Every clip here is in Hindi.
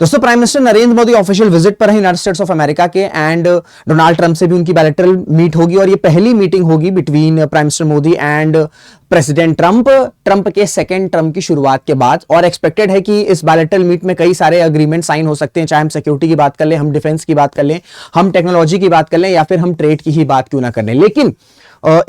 दोस्तों, prime minister Narendra Modi official visit पर है यूनाइटेड स्टेट्स ऑफ अमेरिका के एंड डोनाल्ड ट्रंप से भी उनकी बायलैटरल मीट होगी और ये पहली मीटिंग होगी between prime minister Modi and president Trump के सेकेंड टर्म की शुरुआत के बाद। और एक्सपेक्टेड है कि इस बायलैटरल मीट में कई सारे अग्रीमेंट साइन हो सकते हैं, चाहे हम सिक्योरिटी की बात कर लें, हम डिफेंस की बात कर लें, हम टेक्नोलॉजी की बात कर लें या फिर हम ट्रेड की ही बात क्यों ना कर लें। लेकिन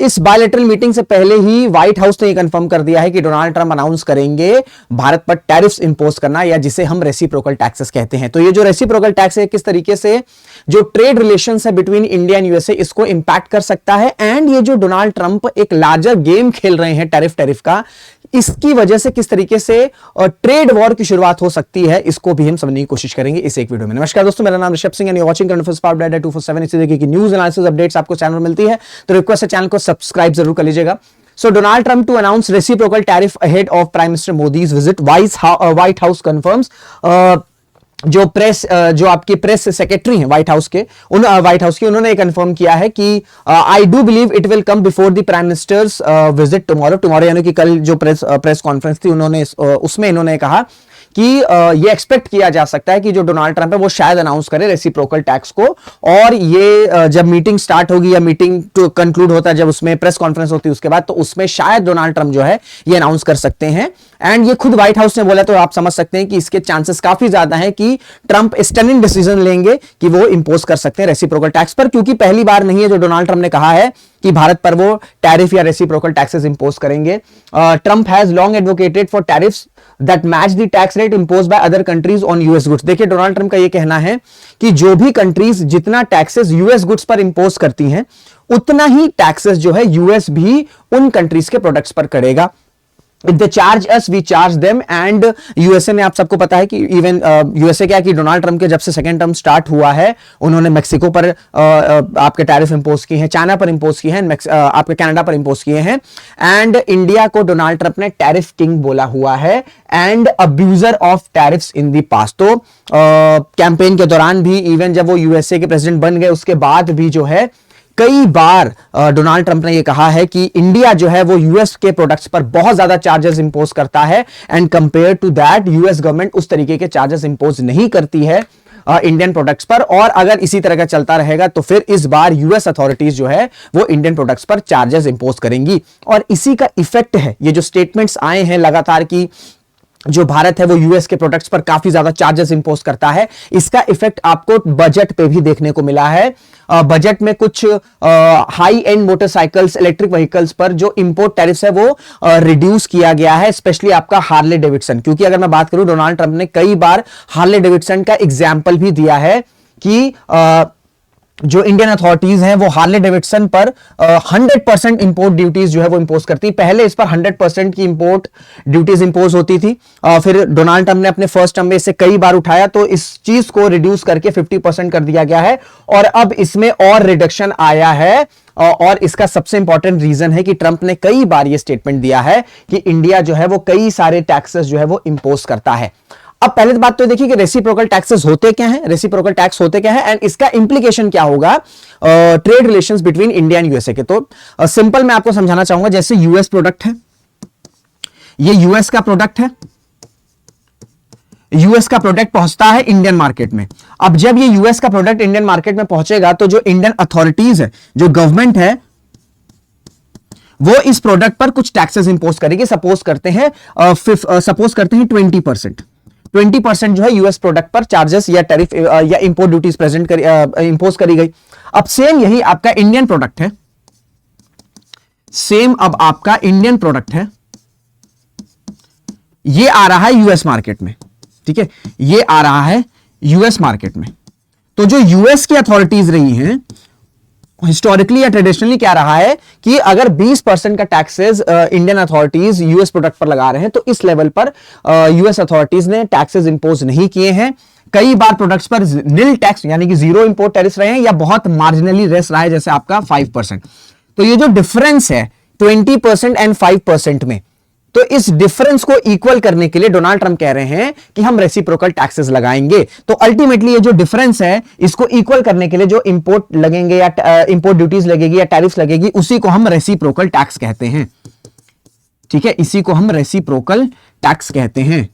इस बायलैटरल मीटिंग से पहले ही व्हाइट हाउस ने यह कंफर्म कर दिया है कि डोनाल्ड ट्रंप अनाउंस करेंगे भारत पर टैरिफ्स इंपोज करना, या जिसे हम रेसिप्रोकल टैक्सेस कहते हैं। तो ये जो रेसिप्रोकल टैक्स है किस तरीके से जो ट्रेड रिलेशंस है बिटवीन इंडिया एंड यूएसए इसको इंपैक्ट कर सकता है, एंड ये जो डोनाल्ड ट्रंप एक लार्जर गेम खेल रहे हैं टैरिफ का, इसकी वजह से किस तरीके से ट्रेड वॉर की शुरुआत हो सकती है, इसको भी हम समझने की कोशिश करेंगे इस एक वीडियो में। नमस्कार दोस्तों, मेरा नाम Rishabh Singh and you watching current affairs powered by 247। इसी तरीके की न्यूज एनालिसिस अपडेट्स आपको चैनल पर मिलती है, तो रिक्वेस्ट है चैनल को सब्सक्राइब जरूर कर लीजिएगा। So Donald Trump to announce reciprocal tariff ahead of Prime Minister Modi's visit. White House confirms. जो आपकी प्रेस सेक्रेटरी हैं व्हाइट हाउस की, उन्होंने कंफर्म किया है कि I do believe it will come before the prime ministers visit tomorrow यानी कि कल जो प्रेस कॉन्फ्रेंस थी उसमें इन्होंने कहा कि ये एक्सपेक्ट किया जा सकता है कि जो डोनाल्ड ट्रंप है वो शायद अनाउंस करे रेसिप्रोकल टैक्स को, और ये जब मीटिंग स्टार्ट होगी या मीटिंग टू कंक्लूड होता है, जब उसमें प्रेस कॉन्फ्रेंस होती है उसके बाद, तो उसमें शायद डोनाल्ड ट्रंप जो है ये अनाउंस कर सकते हैं। एंड ये खुद व्हाइट हाउस ने बोला, तो आप समझ सकते हैं कि इसके चांसेस काफी ज्यादा हैं कि ट्रंप स्टनिंग डिसीजन लेंगे कि वो इंपोज कर सकते हैं रेसिप्रोकल टैक्स पर, क्योंकि पहली बार नहीं है जो डोनाल्ड ट्रंप ने कहा है कि भारत पर वो टैरिफ या रेसिप्रोकल टैक्सेस इंपोज करेंगे। Trump has long advocated for tariffs that match the tax rate imposed by other countries on US goods. देखिए, डोनाल्ड ट्रंप का ये कहना है कि जो भी कंट्रीज जितना टैक्सेस यूएस गुड्स पर इंपोज करती हैं, उतना ही टैक्सेस जो है यूएस भी उन कंट्रीज के प्रोडक्ट्स पर करेगा। If they charge us, we charge them। And USA में आप सबको पता है कि इवन यूएसए क्या है कि डोनाल्ड ट्रंप के जब से सेकेंड टर्म स्टार्ट हुआ है, उन्होंने मेक्सिको पर आपके टैरिफ इंपोज किए हैं, चाइना पर इंपोज किए हैं, आपके कनाडा पर इंपोज किए हैं। एंड इंडिया को डोनाल्ड ट्रंप ने टैरिफ किंग बोला हुआ है and abuser of tariffs in the past. तो कैंपेन के दौरान भी, इवन जब वो यूएसए के प्रेसिडेंट बन गए उसके बाद भी जो है कई बार डोनाल्ड ट्रंप ने यह कहा है कि इंडिया जो है वो यूएस के प्रोडक्ट्स पर बहुत ज्यादा चार्जेस इंपोज करता है, and compare to that US government उस तरीके के चार्जेस इंपोज नहीं करती है इंडियन प्रोडक्ट्स पर। और अगर इसी तरह का चलता रहेगा तो फिर इस बार यूएस अथॉरिटीज जो है वो इंडियन प्रोडक्ट्स पर चार्जेस इंपोज करेंगी, और इसी का इफेक्ट है ये जो स्टेटमेंट्स आए हैं लगातार की जो भारत है वो यूएस के प्रोडक्ट्स पर काफी ज्यादा चार्जेस इंपोज करता है, इसका इफेक्ट आपको बजट पे भी देखने को मिला है। बजट में कुछ high and motorcycles, electric vehicles पर जो इंपोर्ट टैरिफ्स है वो रिड्यूस किया गया है, स्पेशली आपका हार्ले डेविडसन। क्योंकि अगर मैं बात करूं, डोनाल्ड ट्रंप ने कई बार हार्ले डेविडसन का एग्जाम्पल भी दिया है कि जो इंडियन अथॉरिटीज हैं वो हार्ले डेविडसन पर 100% इंपोर्ट ड्यूटीज जो है वो इंपोज करती। पहले इस पर 100% की इंपोर्ट ड्यूटीज इंपोज होती थी, फिर डोनाल्ड ट्रंप ने अपने फर्स्ट टर्म में इसे कई बार उठाया, तो इस चीज को रिड्यूस करके 50% कर दिया गया है, और अब इसमें और रिडक्शन आया है। और इसका सबसे इंपॉर्टेंट रीजन है कि ट्रंप ने कई बार यह स्टेटमेंट दिया है कि इंडिया जो है वो कई सारे टैक्सेस जो है वो इंपोज करता है। अब पहले तो बात तो देखिए कि रेसिप्रोकल टैक्सेस होते क्या हैं, रेसिप्रोकल टैक्स होते क्या है, एंड इसका इंप्लीकेशन क्या होगा trade relations between India and USA के। तो सिंपल मैं आपको समझाना चाहूंगा, जैसे यूएस प्रोडक्ट है, ये यूएस का प्रोडक्ट है, यूएस का प्रोडक्ट पहुंचता है इंडियन मार्केट में। अब जब ये यूएस का प्रोडक्ट इंडियन मार्केट में पहुंचेगा तो जो इंडियन अथॉरिटीज है, जो गवर्नमेंट है, वो इस प्रोडक्ट पर कुछ टैक्सेस इंपोज करेगी। सपोज करते हैं 20% जो है यूएस प्रोडक्ट पर चार्जेस या टैरिफ या इंपोर्ट ड्यूटीज इंपोज करी गई। अब सेम यही आपका इंडियन प्रोडक्ट है, सेम अब आपका इंडियन प्रोडक्ट है, ये आ रहा है यूएस मार्केट में, ठीक है, ये आ रहा है यूएस मार्केट में। तो जो यूएस की अथॉरिटीज रही हैं हिस्टोरिकली या ट्रेडिशनली क्या रहा है कि अगर 20% का taxes Indian authorities US product पर लगा रहे हैं, तो इस लेवल पर यूएस अथॉरिटीज ने टैक्सेस इंपोज नहीं किए हैं। कई बार प्रोडक्ट्स पर नील टैक्स यानी कि जीरो इंपोर्ट टैरिफ रहे हैं, या बहुत मार्जिनली रेस रहा है, जैसे आपका 5%। तो ये जो डिफरेंस है 20% एंड 5% में, तो इस डिफरेंस को इक्वल करने के लिए डोनाल्ड ट्रंप कह रहे हैं कि हम रेसिप्रोकल टैक्सेस लगाएंगे। तो अल्टीमेटली ये जो डिफरेंस है इसको इक्वल करने के लिए जो इंपोर्ट लगेंगे या इंपोर्ट ड्यूटीज लगेगी या टैरिफ्स लगेगी, उसी को हम रेसिप्रोकल टैक्स कहते हैं। ठीक है, इसी को हम रेसिप्रोकल टैक्स कहते हैं।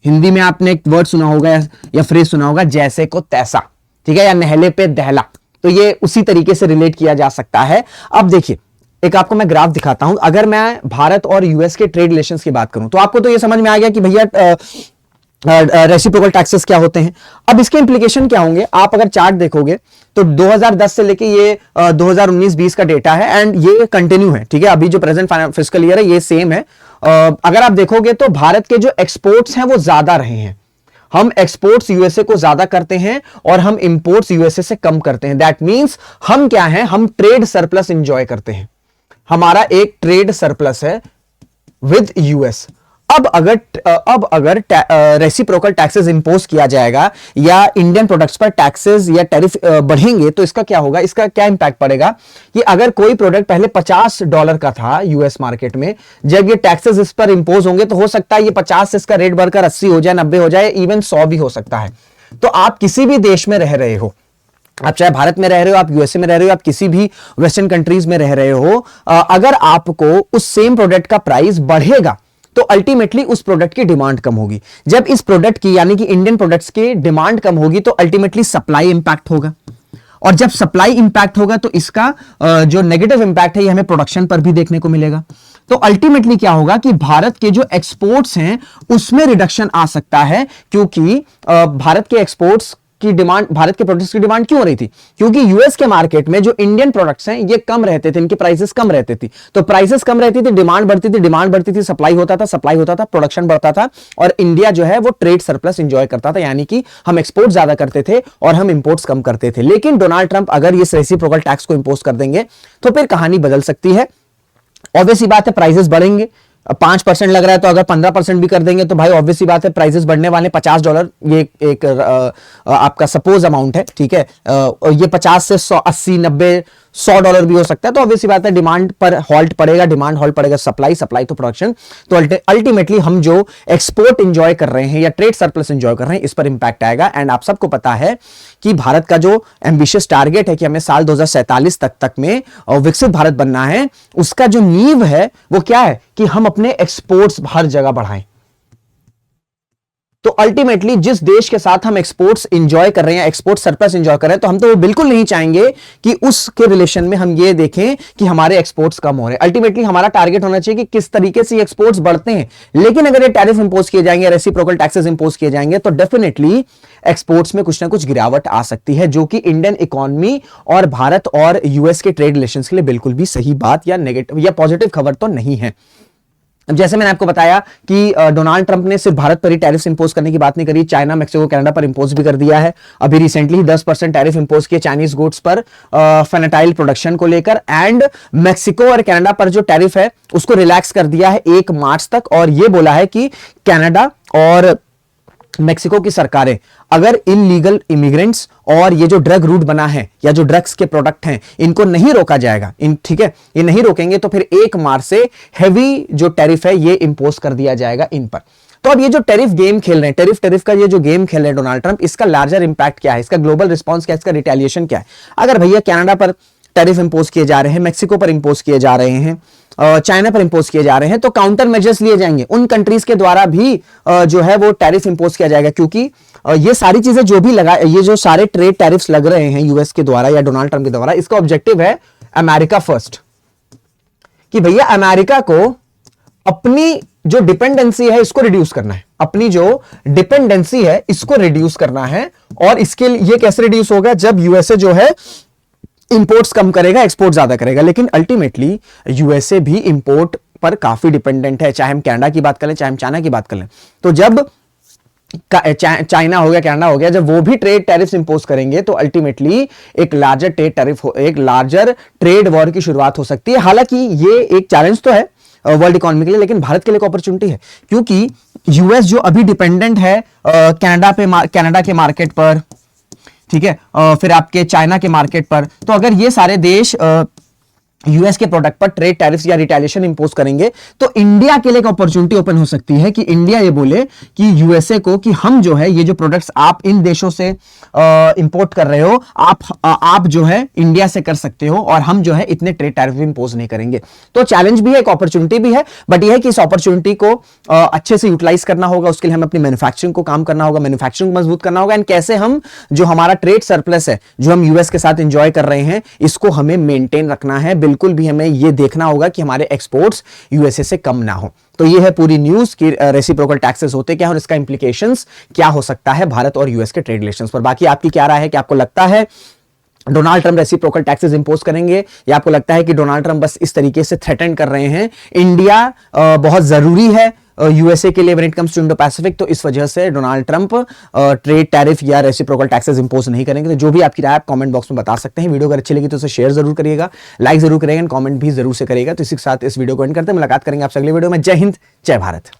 हिंदी में आपने एक वर्ड सुना होगा या फ्रेज सुना होगा, जैसे को तैसा, ठीक है, या नहले पे दहला, तो ये उसी तरीके से रिलेट किया जा सकता है। अब देखिए, एक आपको मैं ग्राफ दिखाता हूं। अगर मैं भारत और यूएस के ट्रेड रिलेशंस की बात करूं तो आपको तो ये समझ में आ गया कि भैया रेसिप्रोकल टैक्सेस क्या होते हैं। अब इसके इंप्लीकेशन क्या होंगे, आप अगर चार्ट देखोगे तो 2010 से लेके ये 2019-20 का डेटा है एंड ये कंटिन्यू है, ठीक है। अभी जो प्रेजेंट फिस्कल ईयर है ये सेम है। अगर आप देखोगे तो भारत के जो एक्सपोर्ट्स हैं वो ज्यादा रहे हैं। हम एक्सपोर्ट्स यूएसए को ज्यादा करते हैं और हम इंपोर्ट्स यूएसए से कम करते हैं। दैट मींस हम क्या हैं, हम ट्रेड सरप्लस एंजॉय करते हैं। हमारा एक ट्रेड सरप्लस है विद यूएस। अब अगर रेसिप्रोकल टैक्सेस इंपोज किया जाएगा या इंडियन प्रोडक्ट्स पर टैक्सेस या टैरिफ बढ़ेंगे तो इसका क्या होगा, इसका क्या इंपैक्ट पड़ेगा कि अगर कोई प्रोडक्ट पहले $50 का था यूएस मार्केट में, जब ये टैक्सेस इस पर इंपोज होंगे तो हो सकता है ये 50 से इसका रेट बढ़कर 80 हो जाए, 90 हो जाए, इवन 100 भी हो सकता है। तो आप किसी भी देश में रह रहे हो, आप चाहे भारत में रह रहे हो, आप यूएसए में रह रहे हो, आप किसी भी वेस्टर्न कंट्रीज में रह रहे हो, अगर आपको उस सेम प्रोडक्ट का प्राइस बढ़ेगा तो अल्टीमेटली उस प्रोडक्ट की डिमांड कम होगी। जब इस प्रोडक्ट की यानी कि इंडियन प्रोडक्ट्स की डिमांड कम होगी तो अल्टीमेटली सप्लाई इंपैक्ट होगा, और जब सप्लाई इंपैक्ट होगा तो इसका जो नेगेटिव इंपैक्ट है ये हमें प्रोडक्शन पर भी देखने को मिलेगा। तो अल्टीमेटली क्या होगा कि भारत के जो एक्सपोर्ट्स हैं उसमें रिडक्शन आ सकता है, क्योंकि भारत के एक्सपोर्ट्स की डिमांड, भारत के प्रोडक्ट्स की डिमांड क्यों हो रही थी, क्योंकि यूएस के मार्केट में जो इंडियन प्रोडक्ट्स हैं ये कम रहते थे, इनके प्राइसेस कम रहते थे। तो प्राइसेस कम रहती थी, डिमांड बढ़ती थी, डिमांड बढ़ती थी, सप्लाई होता था, प्रोडक्शन बढ़ता था और इंडिया जो है वो ट्रेड सरप्लस एंजॉय करता था, यानी कि हम एक्सपोर्ट ज्यादा करते थे और हम इंपोर्ट्स कम करते थे। लेकिन डोनाल्ड ट्रंप अगर इस रेसिप्रोकल टैक्स को इंपोज कर देंगे तो फिर कहानी बदल सकती है। ऑब्वियस सी बात है, प्राइसेस बढ़ेंगे। 5% लग रहा है तो अगर 15% भी कर देंगे तो भाई ऑब्वियस सी बात है प्राइसेस बढ़ने वाले। $50 ये एक आपका सपोज अमाउंट है, ठीक है। ये 50 से 100, 80, 90, $100 भी हो सकता है। तो ऑब्वियस सी बात है डिमांड पर हॉल्ट पड़ेगा, डिमांड हॉल्ट पड़ेगा, सप्लाई तो प्रोडक्शन। तो अल्टीमेटली हम जो एक्सपोर्ट एंजॉय कर रहे हैं या ट्रेड सरप्लस एंजॉय कर रहे हैं इस पर इंपैक्ट आएगा। एंड आप सबको पता है कि भारत का जो एम्बिशियस टारगेट है कि हमें साल 2047 तक में विकसित भारत बनना है, उसका जो नींव है वो क्या है कि हम अपने एक्सपोर्ट्स हर जगह बढ़ाएं। तो अल्टीमेटली जिस देश के साथ हम एक्सपोर्ट्स एंजॉय कर रहे हैं, एक्सपोर्ट सरप्लस एंजॉय कर रहे हैं, तो हम तो वो बिल्कुल नहीं चाहेंगे कि उसके रिलेशन में हम ये देखें कि हमारे एक्सपोर्ट्स कम हो रहे हैं। अल्टीमेटली हमारा टारगेट होना चाहिए कि किस तरीके से एक्सपोर्ट्स बढ़ते हैं। लेकिन अगर ये टैरिफ इंपोज किए जाएंगे, रेसिप्रोकल टैक्सेस इंपोज किए जाएंगे तो डेफिनेटली एक्सपोर्ट्स में कुछ ना कुछ गिरावट आ सकती है, जो कि इंडियन इकोनॉमी और भारत और यूएस के ट्रेड रिलेशंस के लिए बिल्कुल भी सही बात या नेगेटिव या पॉजिटिव खबर तो नहीं है। जैसे मैंने आपको बताया कि डोनाल्ड ट्रंप ने सिर्फ भारत पर ही टैरिफ इंपोज करने की बात नहीं करी, चाइना, मैक्सिको, कनाडा पर इंपोज भी कर दिया है। अभी रिसेंटली ही 10% टैरिफ इंपोज किए चाइनीज गुड्स पर फेनाटाइल प्रोडक्शन को लेकर। एंड मैक्सिको और कनाडा पर जो टैरिफ है उसको रिलैक्स कर दिया है 1 मार्च तक, और यह बोला है कि कनाडा और मेक्सिको की सरकारें अगर इलीगल इमिग्रेंट्स और ये जो ड्रग रूट बना है या जो ड्रग्स के प्रोडक्ट हैं इनको नहीं रोका जाएगा, ठीक है, ये नहीं रोकेंगे तो फिर 1 मार्च से हैवी जो टैरिफ है ये इंपोज कर दिया जाएगा इन पर। तो अब ये जो टैरिफ गेम खेल रहे हैं, टैरिफ का ये जो गेम खेल रहे हैं डोनाल्ड ट्रंप, इसका लार्जर इंपैक्ट क्या है, इसका ग्लोबल रिस्पॉन्स क्या है, इसका रिटेलिएशन क्या है। अगर भैया कनाडा पर टैरिफ इंपोज किए जा रहे हैं, मैक्सिको पर इंपोज किए जा रहे हैं, चाइना पर इंपोज किए जा रहे हैं, तो काउंटर मेजर्स लिए जाएंगे। उन कंट्रीज के द्वारा भी जो है वो टैरिफ इंपोज किया जाएगा, क्योंकि ये सारी चीजें जो भी लगा, ये जो सारे ट्रेड टैरिफ्स लग रहे हैं यूएस के द्वारा या डोनाल्ड ट्रंप के द्वारा, इसका ऑब्जेक्टिव है अमेरिका फर्स्ट, कि भैया अमेरिका को अपनी जो डिपेंडेंसी है इसको रिड्यूस करना है, अपनी जो डिपेंडेंसी है इसको रिड्यूस करना है। और इसके लिए ये कैसे रिड्यूस होगा, जब यूएसए जो है इंपोर्ट्स कम करेगा, एक्सपोर्ट ज्यादा करेगा। लेकिन अल्टीमेटली यूएसए भी इंपोर्ट पर काफी डिपेंडेंट है, चाहे हम कनाडा की बात करें, चाहे हम चाइना की बात करें। तो जब चाइना हो गया, कनाडा हो गया, जब वो भी ट्रेड टैरिफ्स इंपोज करेंगे तो अल्टीमेटली एक लार्जर ट्रेड टैरिफ, एक लार्जर ट्रेड वॉर की शुरुआत हो सकती है। हालांकि ये एक चैलेंज तो है वर्ल्ड इकोनॉमी के लिए, लेकिन भारत के लिए एक अपॉर्चुनिटी है, क्योंकि यूएस जो अभी डिपेंडेंट है कनाडा के मार्केट पर, ठीक है, फिर आपके चाइना के मार्केट पर, तो अगर ये सारे देश यूएस के प्रोडक्ट पर ट्रेड टैरिफ्स या रिटेलिएशन इंपोज करेंगे, तो इंडिया के लिए एक अपॉर्चुनिटी ओपन हो सकती है कि इंडिया ये बोले कि यूएसए को कि हम जो है ये जो प्रोडक्ट्स आप इन देशों से इंपोर्ट कर रहे हो, आप जो है इंडिया से कर सकते हो और हम जो है इतने ट्रेड टैरिफ इंपोज नहीं करेंगे। तो चैलेंज भी है, एक अपॉर्चुनिटी भी है, बट ये है कि इस अपॉर्चुनिटी को अच्छे से यूटिलाइज करना होगा। उसके लिए हमें अपनी मैन्युफैक्चरिंग को काम करना होगा, मैन्युफैक्चरिंग मजबूत करना होगा, एंड कैसे हम जो हमारा ट्रेड सरप्लस है जो हम यूएस के साथ एंजॉय कर रहे हैं इसको हमें मेंटेन रखना है। बिल्कुल भी हमें यह देखना होगा कि हमारे एक्सपोर्ट्स यूएसए से कम ना हो। तो यह है पूरी न्यूज कि रेसिप्रोकल टैक्सेस होते क्या और इसका इंप्लीकेशंस क्या हो सकता है भारत और यूएस के ट्रेड रिलेशंस पर। बाकी आपकी क्या राय है कि आपको लगता है Donald Trump reciprocal taxes impose करेंगे, या आपको लगता है कि डोनाल्ड ट्रंप बस इस तरीके से थ्रेटन कर रहे हैं? इंडिया बहुत जरूरी है यूएसए के लिए when it comes to Indo Pacific, तो इस वजह से डोनाल्ड ट्रंप ट्रेड टैरिफ या रेसिप्रोकल टैक्सेस इंपोज नहीं करेंगे। तो जो भी आपकी राय आप कमेंट बॉक्स में बता सकते हैं। वीडियो अगर अच्छी लगी तो उसे शेयर जरूर करिएगा, लाइक जरूर करिएगा, कमेंट भी जरूर से करिएगा। तो इसी के साथ इस वीडियो को एंड करते हैं, मुलाकात करेंगे आपसे अगले वीडियो में। जय हिंद, जय भारत।